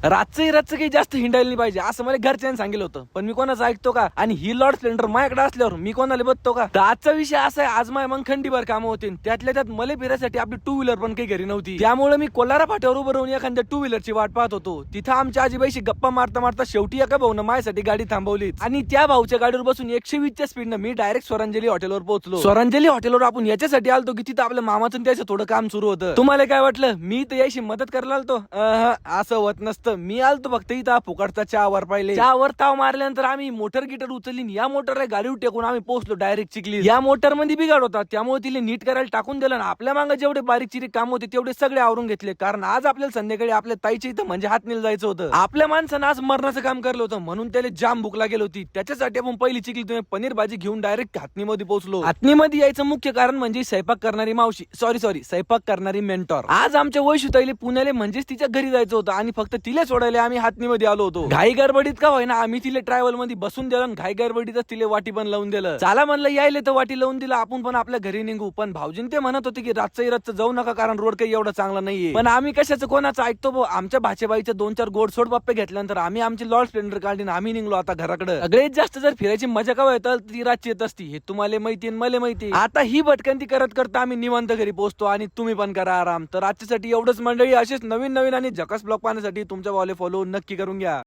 रातचं काही जास्त हिंडायला नाही पाहिजे असं मला घरच्यांनी सांगितलं होतं, पण मी कोणाचं ऐकतो का? आणि ही लॉर्ड स्प्लेंडर माझ्याकडे असल्यावर मी कोणाला बघतो का? तर आजचा विषय असा आहे, आज माझ्या मग खंडीभर कामं होती, त्यातल्या त्यात मला फिरायसाठी आपली टू व्हीलर पण काही घरी नव्हती. त्यामुळे मी कोलारा फाट्यावर उभं राहून एखाद्या टू व्हीलरची वाट पाहत होतो. तिथं आमच्या आजीबाईशी गप्पा मारता मारता शेवटी एका भाऊनं माझ्यासाठी गाडी थांबवली आणि त्या भाऊच्या गाडीवर बसून 120च्या स्पीडनं मी डायरेक्ट स्वरांजली हॉटेलवर पोहोचलो. स्वरांजली हॉटेलवर आपण याच्यासाठी आलतो की तिथं आपल्या मामाचं त्याचं थोडं काम सुरू होतं. तुम्हाला काय वाटलं मी तर याशी मदत करायला आलतो? असं होत नसतं. मी आलतो फक्त इथं फुकटचा चहावर पाहिले. चहावर ताव मारल्यानंतर आम्ही मोटर गिटर उचलली, या मोटरला गाडीवर टेकून आम्ही पोहोचलो डायरेक्ट चिखली. या मोटर मध्ये बिघाड होता, त्यामुळे तिला नीट करायला टाकून दिलं ना आपल्या मागे जेवढे बारीक चिरीक काम होते तेवढे सगळे आवरून घेतले, कारण आज आपल्याला संध्याकाळी आपल्या ताईच्या इथं म्हणजे हातनीला जायचं होतं. आपल्या माणसानं आज मरणाचं काम करलं होतं म्हणून त्याला जाम भूक लागेल होती. त्याच्यासाठी आपण पहिली चिखली तुम्ही पनीर भाजी घेऊन डायरेक्ट हातनीमध्ये पोहोचलो. हातनीमध्ये यायचं मुख्य कारण म्हणजे स्वयंपाक करणारी मावशी, सॉरी स्वयंपाक करणारी मेंटॉर. आज आमच्या वैशुताईले पुण्याले म्हणजेच तिच्या घरी जायचं होतं आणि फक्त तिला सोडायला आम्ही हातनीमध्ये आलो होतो. घाई गडबडीत का होईना आम्ही तिला ट्रॅव्हल मध्ये बसून दिलं आणि घाई गडबडीतच तिला वाटी पण लावून दिलं. चला म्हणलं यायले तर वाटी लावून दिलं, आपण पण आपल्या घरी निघू. पण भाऊजीन ते म्हणत होते की रातचं जाऊ नका कारण रोड काही एवढा चांगला नाहीये. पण आम्ही कशाचं कोणाचं ऐकतो भाऊ. आमच्या भाचेबाईच्या 2-4 गोडसोड बाप्पे घेतल्यानंतर आम्ही आमची लॉर्ड स्प्लेंडर काढली आम्ही निघलो आता घराकडे. सगळ्यात जास्त जर फिरायची मजा का येतात ती रातची येत असती, हे तुम्हाला माहिती मला माहिती. आता ही भटकंती करत करता आम्ही निवांत घरी पोहोचतो आणि तुम्ही पण करा आराम. तर आजच्यासाठी एवढंच मंडळी. असेच नवीन आणि झकास ब्लॉग पाहण्यासाठी तुमच्या वाले फॉलो नक्की करून घ्या.